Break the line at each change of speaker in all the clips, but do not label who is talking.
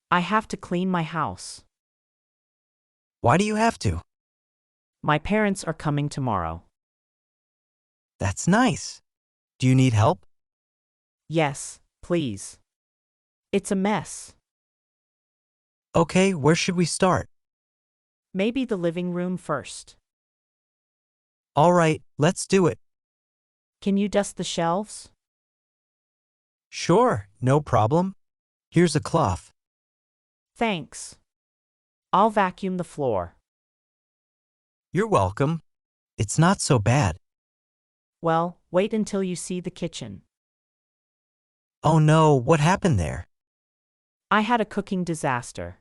I have to clean my house.
Why do you have to?
My parents are coming tomorrow.
That's nice. Do you need help?
Yes, please. It's a mess.
Okay, where should we start?
Maybe the living room first.
All right, let's do it.
Can you dust the shelves?
Sure, no problem. Here's a cloth.
Thanks. I'll vacuum the floor.
You're welcome. It's not so bad.
Well, wait until you see the kitchen.
Oh no, what happened there?
I had a cooking disaster.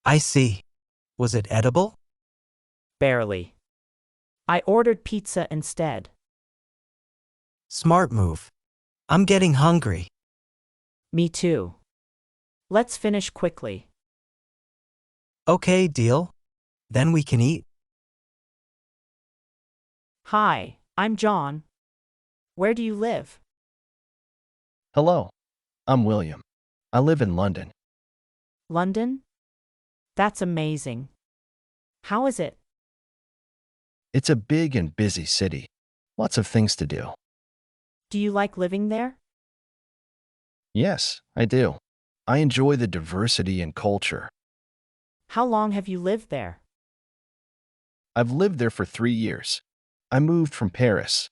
I see. Was it edible?
Barely. I ordered pizza instead.
Smart move. I'm getting hungry.
Me too. Let's finish quickly.
Okay, deal. Then we can eat.
Hi, I'm John. Where do you live?
Hello, I'm William. I live in London.
London? That's amazing. How is it?
It's a big and busy city. Lots of things to do.
Do you like living there?
Yes, I do. I enjoy the diversity and culture.
How long have you lived there?
I've lived there for 3 years. I moved from Paris.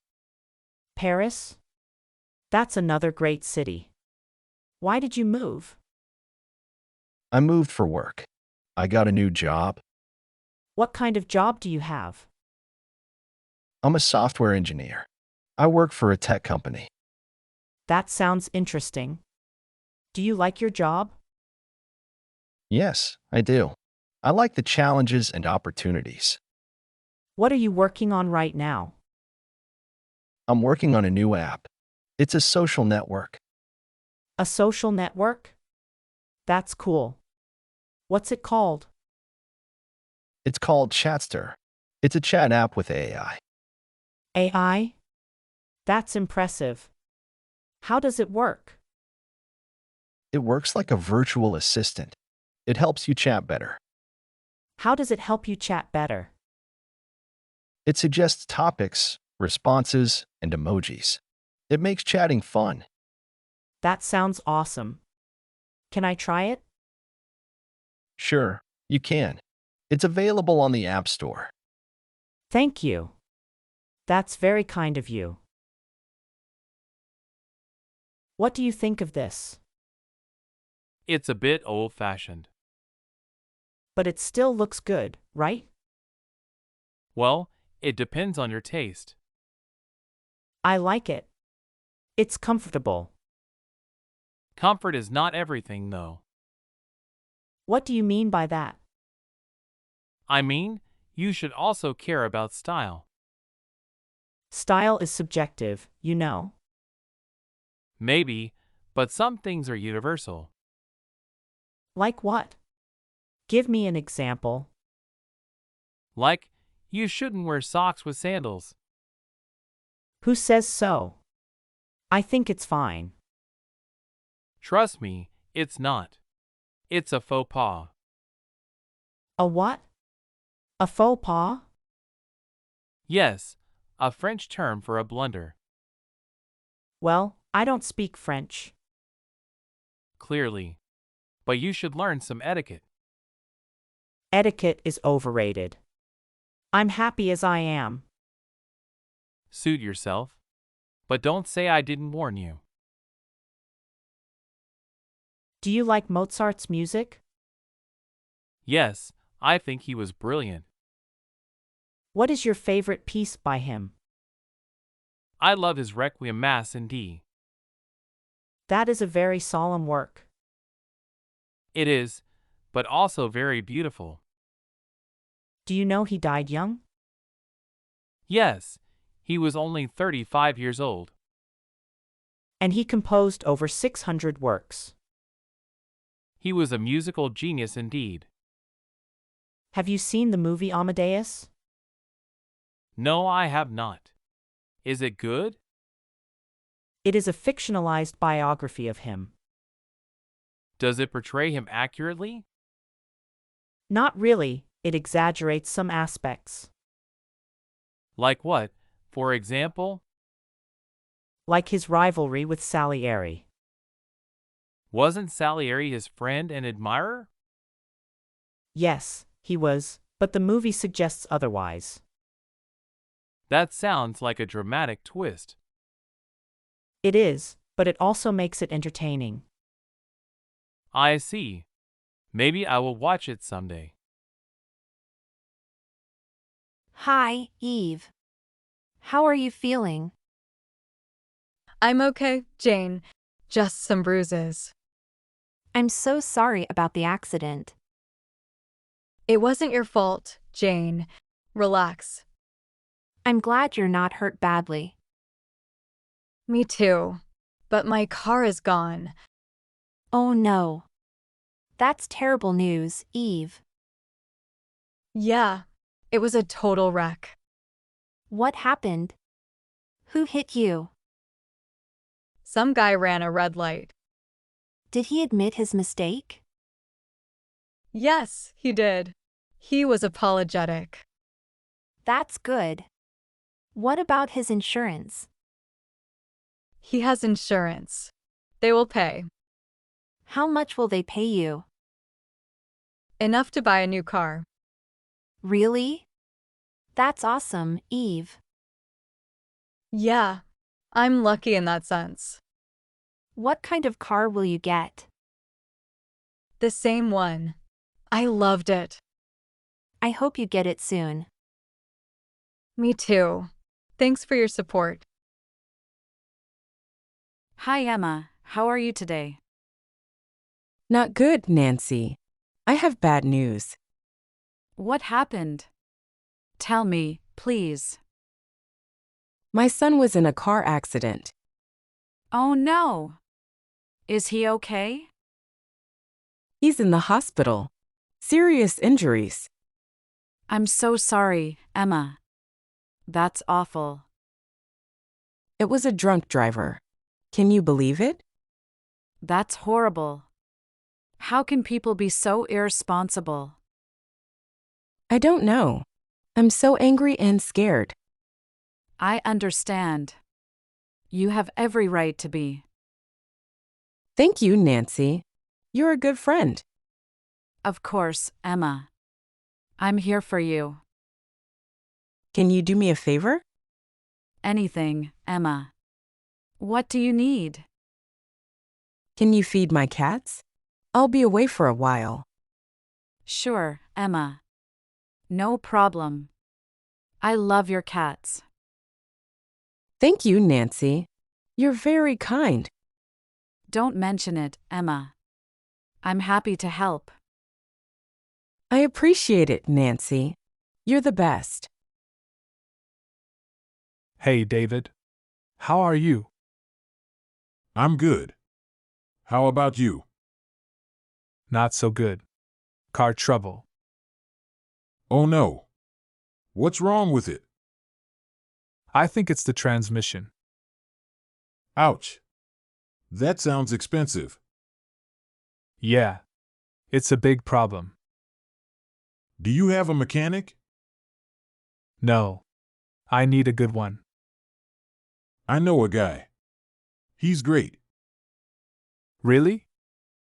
Paris? That's another great city. Why did you move?
I moved for work. I got a new job.
What kind of job do you have?
I'm a software engineer. I work for a tech company.
That sounds interesting. Do you like your job?
Yes, I do. I like the challenges and opportunities.
What are you working on right now?
I'm working on a new app. It's a social network.
A social network? That's cool. What's it called?
It's called Chatster. It's a chat app with AI.
AI? That's impressive. How does it work?
It works like a virtual assistant. It helps you chat better.
How does it help you chat better?
It suggests topics, responses, and emojis. It makes chatting fun.
That sounds awesome. Can I try it?
Sure, you can. It's available on the App Store.
Thank you. That's very kind of you. What do you think of this?
It's a bit old-fashioned.
But it still looks good, right?
Well, it depends on your taste.
I like it. It's comfortable.
Comfort is not everything, though.
What do you mean by that?
I mean, you should also care about style.
Style is subjective, you know.
Maybe, but some things are universal.
Like what? Give me an example.
Like, you shouldn't wear socks with sandals.
Who says so? I think it's fine.
Trust me, it's not. It's a faux pas.
A what? A faux pas?
Yes, a French term for a blunder.
Well, I don't speak French.
Clearly. But you should learn some etiquette.
Etiquette is overrated. I'm happy as I am.
Suit yourself. But don't say I didn't warn you.
Do you like Mozart's music?
Yes, I think he was brilliant.
What is your favorite piece by him?
I love his Requiem Mass in D.
That is a very solemn work.
It is, but also very beautiful.
Do you know he died young?
Yes, he was only 35 years old.
And he composed over 600 works.
He was a musical genius indeed.
Have you seen the movie Amadeus?
No, I have not. Is it good?
It is a fictionalized biography of him.
Does it portray him accurately?
Not really, it exaggerates some aspects.
Like what? For example,
Like his rivalry with Salieri.
wasn't Salieri his friend and admirer?
Yes, he was, but the movie suggests otherwise.
That sounds like a dramatic twist.
It is, but it also makes it entertaining.
I see. Maybe I will watch it someday.
Hi, Eve. How are you feeling?
I'm okay, Jane. Just some bruises.
I'm so sorry about the accident.
It wasn't your fault, Jane. Relax.
I'm glad you're not hurt badly.
Me too. But my car is gone.
Oh no. That's terrible news, Eve.
Yeah, it was a total wreck.
What happened? Who hit you?
Some guy ran a red light.
Did he admit his mistake?
Yes, he did. He was apologetic.
That's good. What about his insurance?
He has insurance. They will pay.
How much will they pay you?
Enough to buy a new car.
Really? That's awesome, Eve.
Yeah, I'm lucky in that sense.
What kind of car will you get?
The same one. I loved it.
I hope you get it soon.
Me too. Thanks for your support.
Hi, Emma. How are you today?
Not good, Nancy. I have bad news.
What happened? Tell me, please.
My son was in a car accident.
Oh no. Is he okay?
He's in the hospital. Serious injuries.
I'm so sorry, Emma. That's awful.
It was a drunk driver. Can you believe it?
That's horrible. How can people be so irresponsible?
I don't know. I'm so angry and scared.
I understand. You have every right to be.
Thank you, Nancy. You're a good friend.
Of course, Emma. I'm here for you.
Can you do me a favor?
Anything, Emma. What do you need?
Can you feed my cats? I'll be away for a while.
Sure, Emma. No problem. I love your cats.
Thank you, Nancy. You're very kind.
Don't mention it, Emma. I'm happy to help.
I appreciate it, Nancy. You're the best.
Hey, David. How are you?
I'm good. How about you?
Not so good. Car trouble.
Oh no. What's wrong with it?
I think it's the transmission.
Ouch. That sounds expensive.
Yeah. It's a big problem.
Do you have a mechanic?
No. I need a good one.
I know a guy. He's great.
Really?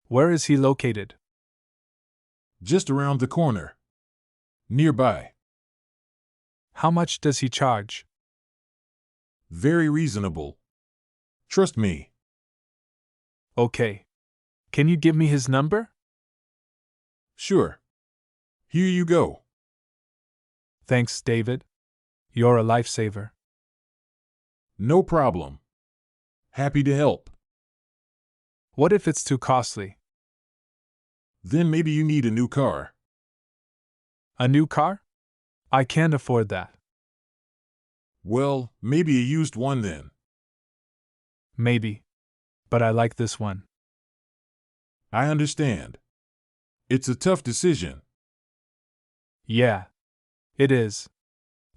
Where is he located?
Just around the corner. Nearby.
How much does he charge?
Very reasonable. Trust me.
Okay. Can you give me his number?
Sure. Here you go.
Thanks, David. You're a lifesaver.
No problem. Happy to help.
What if it's too costly?
Then maybe you need a new car.
A new car? I can't afford that.
Well, maybe a used one then.
Maybe. But I like this one.
I understand. It's a tough decision.
Yeah. It is.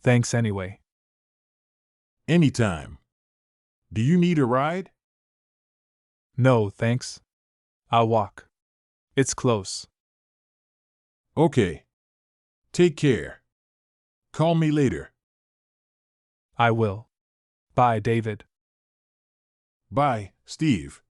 Thanks anyway.
Anytime. Do you need a ride?
No, thanks. I'll walk. It's close.
Okay. Take care. Call me later.
I will. Bye, David.
Bye, Steve.